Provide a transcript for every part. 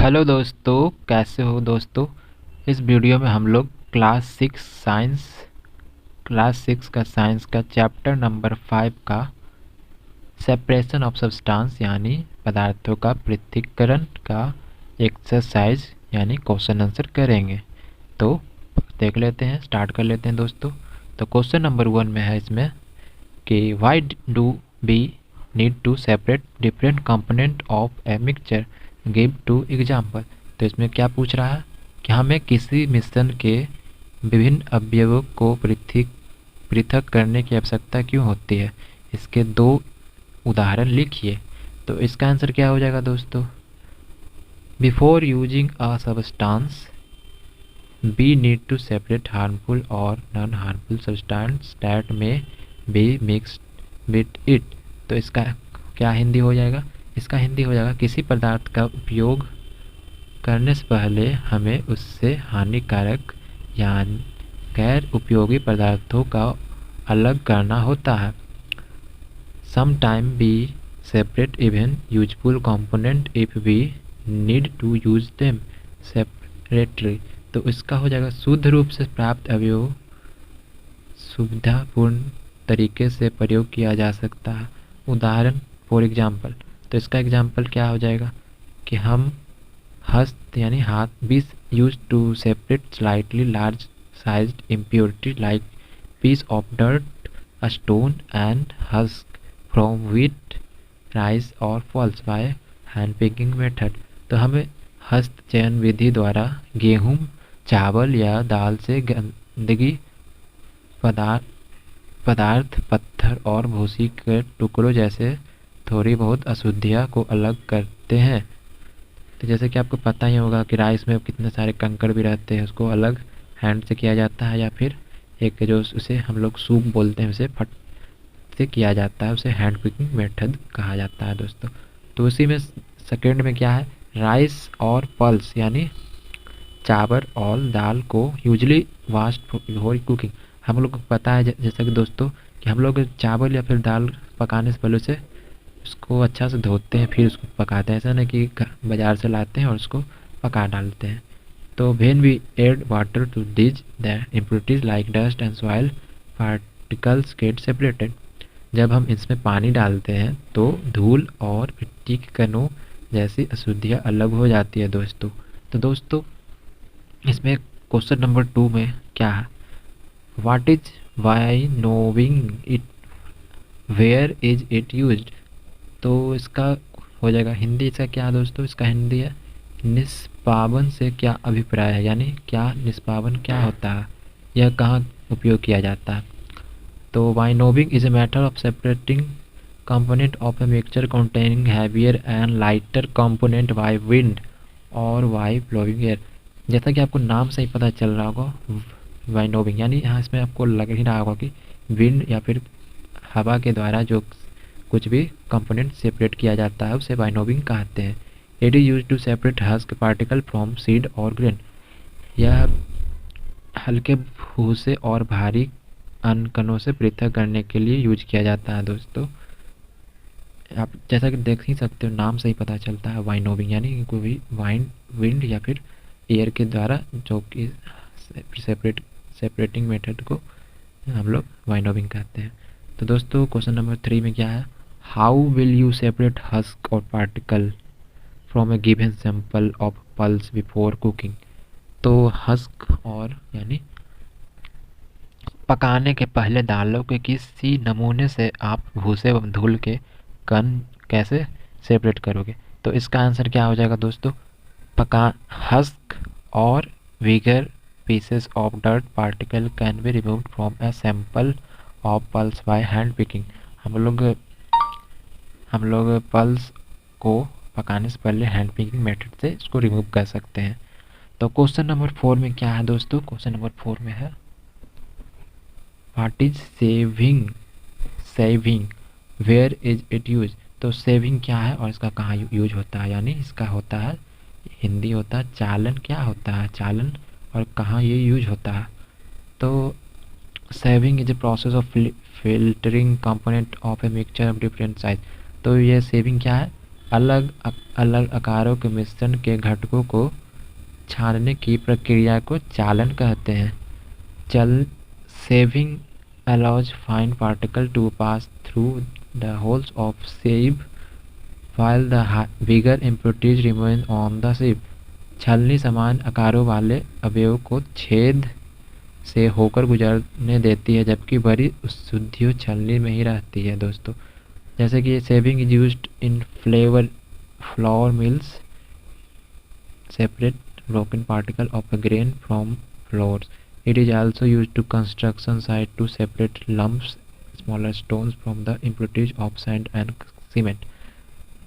Hello दोस्तों, कैसे हो दोस्तों। इस वीडियो में हम लोग क्लास सिक्स का साइंस का चैप्टर नंबर 5 का सेपरेशन ऑफ सब्सटेंस यानी पदार्थों का पृथक्करण का एक्सरसाइज यानी क्वेश्चन आंसर करेंगे। तो देख लेते हैं, स्टार्ट कर लेते हैं दोस्तों। तो क्वेश्चन नंबर 1 में है इसमें कि why do we need to separate different component of a mixture, give two example. तो इसमें क्या पूछ रहा है कि हमें किसी मिश्रण के विभिन्न अवयवों को पृथक करने की आवश्यकता क्यों होती है, इसके दो उदाहरण लिखिए। तो इसका आंसर क्या हो जाएगा दोस्तों। Before using a substance we need to separate harmful or non-harmful substance that may be mixed with it। तो इसका क्या हिंदी हो जाएगा, इसका हिंदी हो जाएगा किसी पदार्थ का उपयोग करने से पहले हमें उससे हानिकारक या गैर उपयोगी पदार्थों का अलग करना होता है। Sometime we separate even useful component if we need to use them separately। तो इसका हो जाएगा शुद्ध रूप से प्राप्त अवयव सुविधापूर्ण तरीके से प्रयोग किया जा सकता है। उदाहरण फॉर एग्जाम्पल, तो इसका एग्जाम्पल क्या हो जाएगा कि हम हस्त यानी हाथ बीस use to separate slightly large sized impurity like piece of dirt, a stone and husk from wheat, rice और pulse by hand picking method. तो हमें हस्त चयन विधि द्वारा गेहूं, चावल या दाल से गंदगी पदार्थ पत्थर और भूसी के टुकड़ों जैसे थोड़ी बहुत अशुद्धियाँ को अलग करते हैं। तो जैसे कि आपको पता ही होगा कि राइस में कितने सारे कंकड़ भी रहते हैं, उसको अलग हैंड से किया जाता है या फिर एक जो उसे हम लोग सूप बोलते हैं उसे फट से किया जाता है, उसे हैंड पिकिंग मेथड कहा जाता है दोस्तों। तो उसी में सेकेंड में क्या है, राइस और पल्स यानी चावल और दाल को यूजली वाश बिफोर कुकिंग। हम लोग को पता है जैसा कि दोस्तों कि हम लोग चावल या फिर दाल पकाने से पहले उसे उसको अच्छा से धोते हैं फिर उसको पकाते हैं, ऐसा नहीं कि बाज़ार से लाते हैं और उसको पका डालते हैं। तो when we add water to this the impurities like dust and soil particles get separated. जब हम इसमें पानी डालते हैं तो धूल और मिट्टी के कणों जैसी अशुद्धियाँ अलग हो जाती है दोस्तों। तो दोस्तों इसमें क्वेश्चन नंबर 2 में क्या है, what is winnowing it where is it used. तो इसका हो जाएगा हिंदी, इसका क्या है दोस्तों, इसका हिंदी है निष्पावन से क्या अभिप्राय है, यानी क्या निष्पावन क्या होता है, यह कहाँ उपयोग किया जाता है। तो winnowing is a matter of separating component of a mixture containing heavier and lighter component by wind और by blowing air। जैसा कि आपको नाम से ही पता चल रहा होगा वाइनोविंग, यानी यहाँ इसमें आपको लग ही रहा होगा कि विंड या फिर हवा के द्वारा जो कुछ भी कंपोनेंट सेपरेट किया जाता है उसे वाइनोविंग कहते हैं। It is use to separate husk particle from seed और ग्रेन। यह हल्के भूसे और भारी अन्न कणों से पृथक करने के लिए यूज किया जाता है दोस्तों। आप जैसा कि देख ही सकते हो नाम से ही पता चलता है वाइनोविंग, यानी कोई भी विंड या फिर एयर के द्वारा जो कि सेपरेटिंग मेथड को हम लोग वाइनोविंग कहते हैं। तो दोस्तों क्वेश्चन नंबर 3 में क्या है, how will you separate husk और particle from a given sample of pulse before cooking. तो हस्क और यानी पकाने के पहले दालों के किसी नमूने से आप भूसे व धूल के कण कैसे सेपरेट करोगे। तो इसका आंसर क्या हो जाएगा दोस्तों, पका हस्क और Uyghur pieces of dirt particle can be removed from a sample of pulse bye hand picking. हम लोग पल्स को पकाने से पहले हैंड पिकिंग मेथड से इसको रिमूव कर सकते हैं। तो क्वेश्चन नंबर 4 में क्या है दोस्तों, क्वेश्चन नंबर 4 में है what is sieving where is it use. तो सेविंग क्या है और इसका कहाँ यूज होता है, यानी इसका होता है हिंदी होता है चालन, क्या होता है चालन और कहाँ ये यूज होता है। तो saving is a process of filtering component of a mixture of different size. तो ये सेविंग क्या है, अलग अलग आकारों के मिश्रण के घटकों को छानने की प्रक्रिया को चालन कहते हैं। चल saving allows fine particle to pass through the holes of sieve while the bigger impurities remain on the sieve। छलनी समान आकारों वाले अवयव को छेद से होकर गुजरने देती है, जबकि बड़ी अशुद्धियाँ छलनी में ही रहती है दोस्तों। जैसे कि saving is used in flour mills separate broken particle of a grain from floors। It is also used to construction site to separate lumps, smaller stones from the impurities of sand and cement।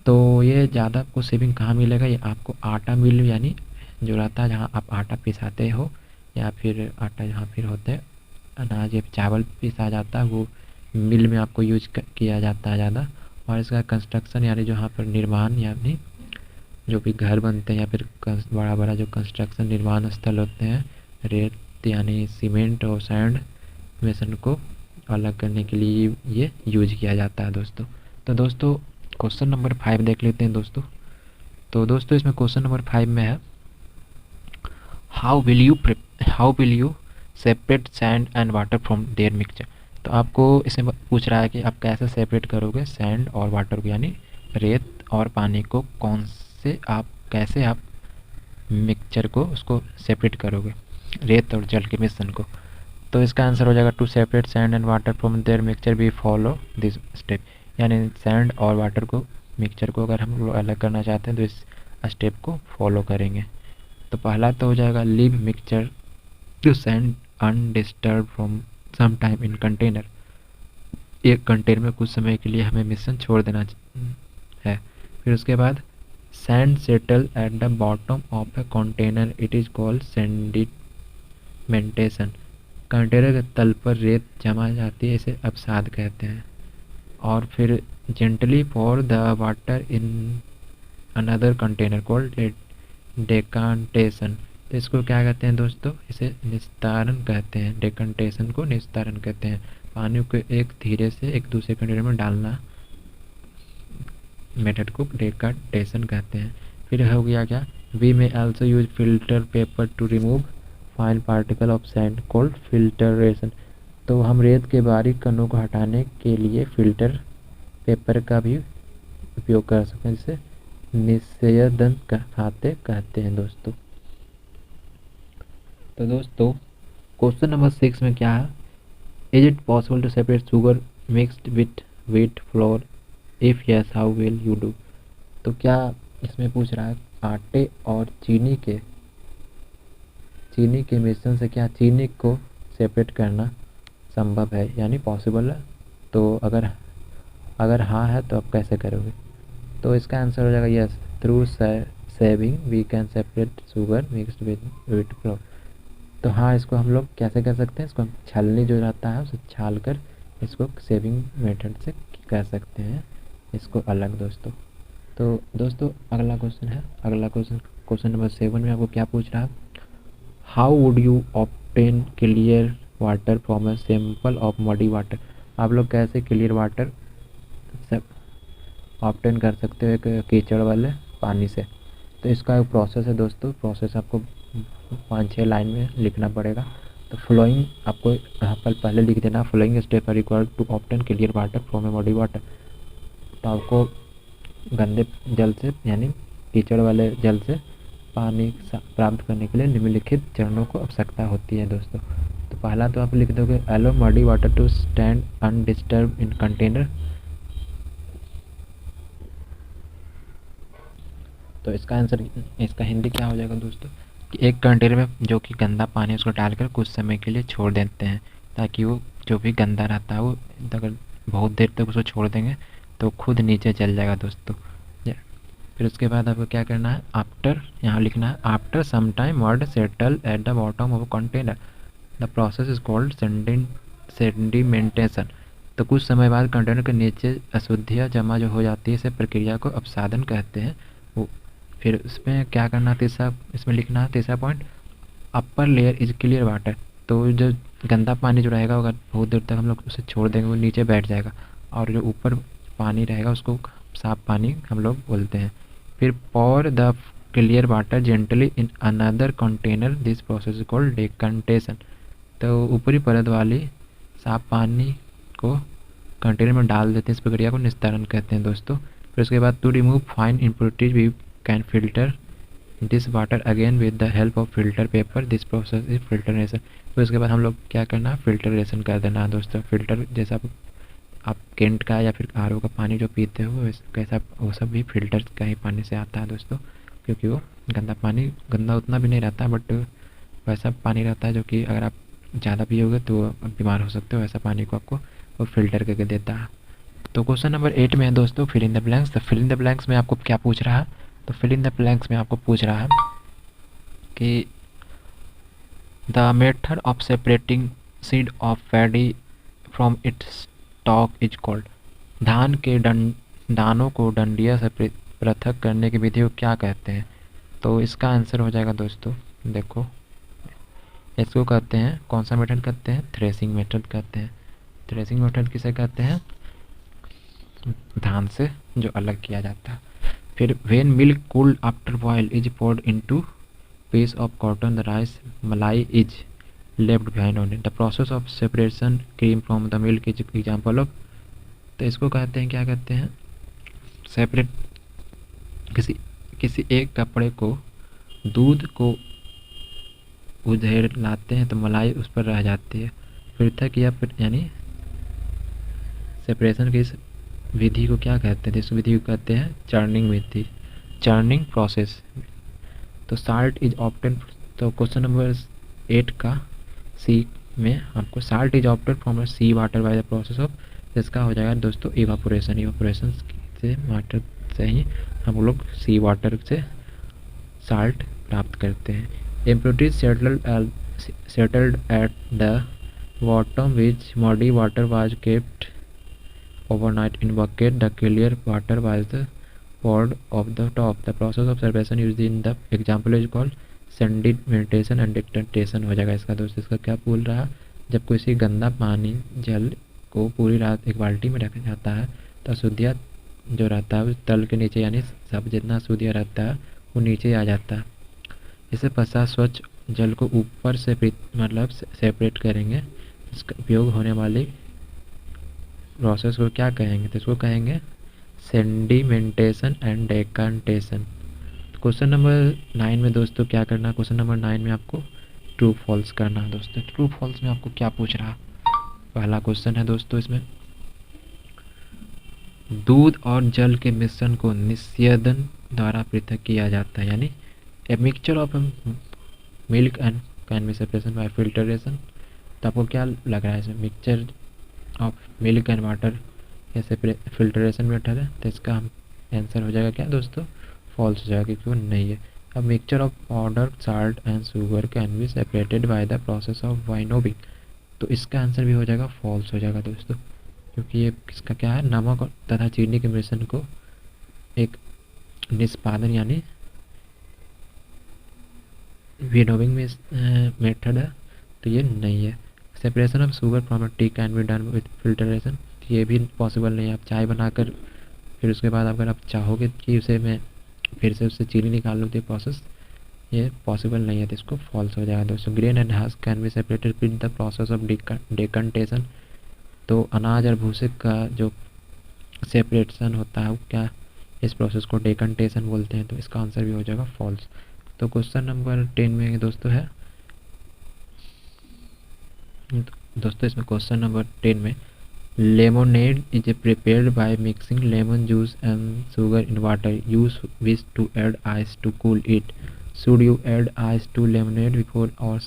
तो ये ज़्यादा आपको saving कहाँ मिलेगा? ये आपको आटा मिल यानी जो रहता है जहाँ आप आटा पिसाते हो, या फिर आटा जहाँ फिर होते हैं अनाज या चावल पिसा जाता है, वो मिल में आपको यूज किया जाता है ज़्यादा। और इसका कंस्ट्रक्शन यानी जहाँ पर निर्माण यानी जो भी घर बनते हैं या फिर बड़ा बड़ा जो कंस्ट्रक्शन निर्माण स्थल होते हैं, रेत यानी सीमेंट और सैंड मिश्रण को अलग करने के लिए ये यूज किया जाता है दोस्तों। तो दोस्तों क्वेश्चन नंबर 5 देख लेते हैं दोस्तों। तो दोस्तों इसमें क्वेश्चन नंबर 5 में है how will you separate sand and water from their mixture. तो आपको इसमें पूछ रहा है कि आप कैसे सेपरेट करोगे सैंड और वाटर को, यानी रेत और पानी को कैसे आप मिक्सचर को उसको सेपरेट करोगे, रेत और जल के मिश्रण को। तो इसका आंसर हो जाएगा to separate sand and water from their mixture we follow this step. यानी सैंड और वाटर को मिक्सचर को अगर हम लोग अलग करना चाहते हैं तो इस स्टेप को फॉलो करेंगे। तो पहला तो हो जाएगा leave mixture to sand undisturb from some time in container. एक कंटेनर में कुछ समय के लिए हमें मिश्रण छोड़ देना है। फिर उसके बाद sand settle at the bottom of a container, it is called sedimentation। Container के तल पर रेत जमा जाती है, इसे अवसाद कहते हैं। और फिर gently pour the water in another container called decantation। तो इसको क्या कहते हैं दोस्तों? इसे निस्तारण कहते हैं। डेकंटेशन को निस्तारण कहते हैं। पानी को एक धीरे से एक दूसरे कंटेनर में डालना मेथड को डेकांटेशन कहते हैं। फिर हो गया क्या, we may also use filter paper to remove fine particle of sand called filtration. तो हम रेत के बारीक कणों को हटाने के लिए फिल्टर पेपर का भी उपयोग कर सकते हैं, जिसे निस्येदन कहते हैं दोस्तों। तो दोस्तों क्वेश्चन नंबर 6 में क्या है, is it possible to separate sugar mixed with wheat flour, if yes how will you do. तो क्या इसमें पूछ रहा है आटे और चीनी के मिश्रण से क्या चीनी को सेपरेट करना संभव है यानी पॉसिबल है। तो अगर हाँ है तो आप कैसे करोगे? तो इसका आंसर हो जाएगा yes, through sieving we can separate sugar mixed with wheat flour. तो हाँ, इसको हम लोग कैसे कर सकते हैं? इसको हम छलनी जो रहता है उसे छाल कर इसको सेविंग मेथड से कर सकते हैं इसको अलग दोस्तों। तो दोस्तों अगला क्वेश्चन नंबर 7 में आपको क्या पूछ रहा है, how would you obtain clear water from a sample of muddy water. आप लोग कैसे क्लियर वाटर ऑब्टेन कर सकते हो एक कीचड़ वाले पानी से? तो इसका एक प्रोसेस है दोस्तों। प्रोसेस आपको 5-6 लाइन में लिखना पड़ेगा। तो फ्लोइंग आपको यहाँ पर पहले लिख देना, following step are required to obtain clear water from a muddy water. तो आपको गंदे जल से यानी कीचड़ वाले जल से पानी प्राप्त करने के लिए निम्नलिखित चरणों को आवश्यकता होती है दोस्तों। तो पहला तो आप लिख दोगे allow muddy water to stand undisturb in container. तो इसका आंसर, इसका हिंदी क्या हो जाएगा दोस्तों कि एक कंटेनर में जो कि गंदा पानी उसको डालकर कुछ समय के लिए छोड़ देते हैं, ताकि वो जो भी गंदा रहता है वो अगर बहुत देर तक उसको छोड़ देंगे तो खुद नीचे चल जाएगा दोस्तों। फिर उसके बाद आपको क्या करना है, आफ्टर यहाँ लिखना है after some time mud settle at the bottom of container, the process is called sedimentation. तो कुछ समय बाद कंटेनर के नीचे अशुद्धियाँ जमा जो हो जाती है, इसे प्रक्रिया को अपसादन कहते हैं। वो फिर उसमें क्या करना है, इसमें लिखना है तीसरा point, upper layer is clear water. तो जो गंदा पानी जो रहेगा अगर बहुत देर तक हम लोग उसे छोड़ देंगे वो नीचे बैठ जाएगा, और जो ऊपर पानी रहेगा उसको साफ पानी हम लोग बोलते हैं। फिर pour the clear water gently in another container, this process called decantation. तो ऊपरी परत वाली साफ पानी को कंटेनर में डाल देते हैं, इस प्रक्रिया को निस्तारण कहते हैं दोस्तों। फिर उसके बाद to remove fine impurities we can filter this water again with the help of filter paper, this process is filtration. तो इसके बाद हम लोग क्या करना है, फिल्टरेशन कर देना है दोस्तों। फिल्टर जैसा आप केंट का या फिर आर का पानी जो पीते हो कैसा, वो सब भी फिल्टर का ही पानी से आता है दोस्तों, क्योंकि वो गंदा पानी, गंदा उतना भी नहीं रहता बट वैसा पानी रहता है जो कि अगर आप ज़्यादा पियोगे तो आप बीमार हो सकते हो, वैसा पानी को आपको वो फिल्टर करके देता है। तो क्वेश्चन नंबर 8 में है दोस्तों फिल इन द ब्लैंक्स। तो फिल इन द ब्लैंक्स में आपको क्या पूछ रहा है, तो फिल इन द ब्लैंक्स में आपको पूछ रहा है कि the method of separating seed of paddy from its stock is called. धान के दानों को डंडिया से पृथक करने की विधि को क्या कहते हैं। तो इसका आंसर हो जाएगा दोस्तों, देखो इसको कहते हैं, कौन सा मेथड कहते हैं, थ्रेसिंग मेथड कहते हैं। थ्रेसिंग मेथड किसे कहते हैं, धान से जो अलग किया जाता है। फिर when milk cooled after boil is poured into piece of cotton the rice malai is left behind on it, the process of separation cream from the milk is example of. तो इसको कहते हैं, क्या कहते हैं, सेपरेट किसी एक कपड़े को दूध को उधेड़ लाते हैं तो मलाई उस पर रह जाती है। पृथक या फिर यानी सेपरेशन की इस विधि को क्या कहते हैं, इस विधि को कहते हैं चर्निंग विधि, चर्निंग प्रोसेस। तो साल्ट इज ऑप्टेन, तो क्वेश्चन नंबर 8 का सी में आपको salt is obtain from sea water by the process of, इसका हो जाएगा दोस्तों इवापोरेशन। इवापोरेशन से वाटर से ही हम लोग सी वाटर से साल्ट प्राप्त करते हैं। Impurities settled at the bottom which muddy water was kept overnight in bucket, the clear water was poured off the top. The process of separation used in the example is called sedimentation and decantation हो जाएगा इसका दोस्त। इसका क्या बोल रहा है, जब किसी गंदा पानी जल को पूरी रात एक बाल्टी में रखा जाता है तो अशुद्धिया जो रहता है उस तल के नीचे, यानी सब जितना अशुद्धिया रहता है वो नीचे आ जाता है। इससे पश्चात स्वच्छ जल को ऊपर से मतलब सेपरेट करेंगे। इसका उपयोग होने वाली प्रोसेस को क्या कहेंगे, तो इसको कहेंगे सेडिमेंटेशन एंड डेकांटेशन। क्वेश्चन नंबर 9 में दोस्तों क्या करना है, क्वेश्चन नंबर 9 में आपको ट्रू फॉल्स करना है दोस्तों। ट्रू फॉल्स में आपको क्या पूछ रहा है, पहला क्वेश्चन है दोस्तों इसमें, दूध और जल के मिश्रण को निस्येदन द्वारा पृथक किया जाता है, यानी a mixture of milk and can be separation by filtration. तो आपको क्या लग रहा है इसमें, mixture of milk and water ऐसे फिल्टरेशन मेथड है, तो इसका हम आंसर हो जाएगा क्या दोस्तों, फॉल्स हो जाएगा, क्योंकि वो नहीं है। अब mixture of powder salt and sugar can be separated by the process of winnowing, तो इसका आंसर भी हो जाएगा फॉल्स हो जाएगा दोस्तों, क्योंकि ये इसका क्या है, नमक तथा चीनी के मिश्रण को एक निष्पादन यानी विनोविंग मेथड है, तो ये नहीं है। Separation of sugar from T can be done with filtration, ये भी पॉसिबल नहीं है। आप चाय बनाकर फिर उसके बाद अगर आप चाहोगे कि उसे मैं फिर से उससे चीनी निकाल लूँ, तो प्रोसेस ये पॉसिबल नहीं है, तो इसको फॉल्स हो जाएगा दोस्तों। Grain and husk can be separated with the process of decantation, तो अनाज और भूसे का जो सेपरेशन होता है वो क्या, इस प्रोसेस को डेकंटेशन बोलते हैं, तो इसका आंसर भी हो जाएगा फॉल्स। तो क्वेश्चन नंबर 10 में दोस्तों है दोस्तों, इसमें क्वेश्चन नंबर 10 में lemonade is prepared by mixing lemon juice and sugar in water, you wish to add ice to cool it, should you add ice to lemonade before और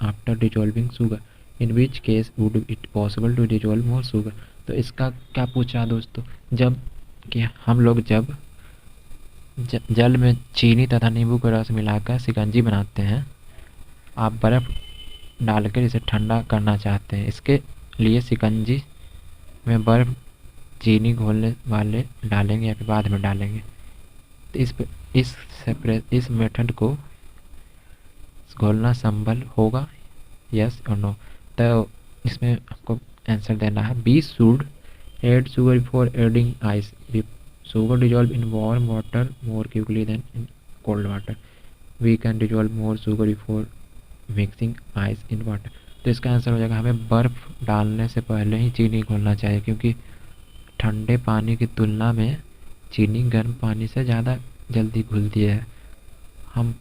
after dissolving sugar, in which case would it possible to dissolve more sugar. तो इसका क्या पूछा दोस्तों, जब कि हम लोग जब जल में चीनी तथा नींबू का रस मिलाकर शिकंजी बनाते हैं, आप बर्फ़ डालकर इसे ठंडा करना चाहते हैं, इसके लिए शिकंजी में बर्फ़ चीनी घोलने वाले डालेंगे या फिर बाद में डालेंगे। तो इस मेथड को घोलना संभव होगा, यस और नो। तो इसमें आपको आंसर देना है B should add sugar before adding ice, sugar dissolve in warm water more quickly than in cold water. We can dissolve more sugar before mixing ice in water. तो इसका answer हो जाएगा हमें बर्फ़ डालने से पहले ही चीनी घोलना चाहिए, क्योंकि ठंडे पानी की तुलना में चीनी गर्म पानी से ज़्यादा जल्दी घुलती है। हम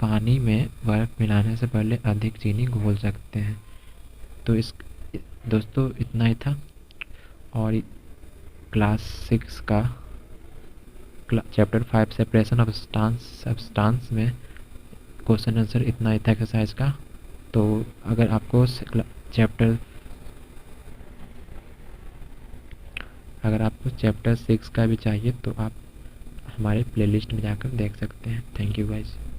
पानी में बर्फ़ मिलाने से पहले अधिक चीनी घोल सकते हैं। तो इस दोस्तों इतना ही था। और क्लास 6 का चैप्टर 5 सेपरेशन ऑफ सब्सटेंस में क्वेश्चन आंसर इतना ही था एक्सरसाइज का। तो अगर आपको चैप्टर 6 का भी चाहिए तो आप हमारे प्लेलिस्ट में जाकर देख सकते हैं। Thank you guys.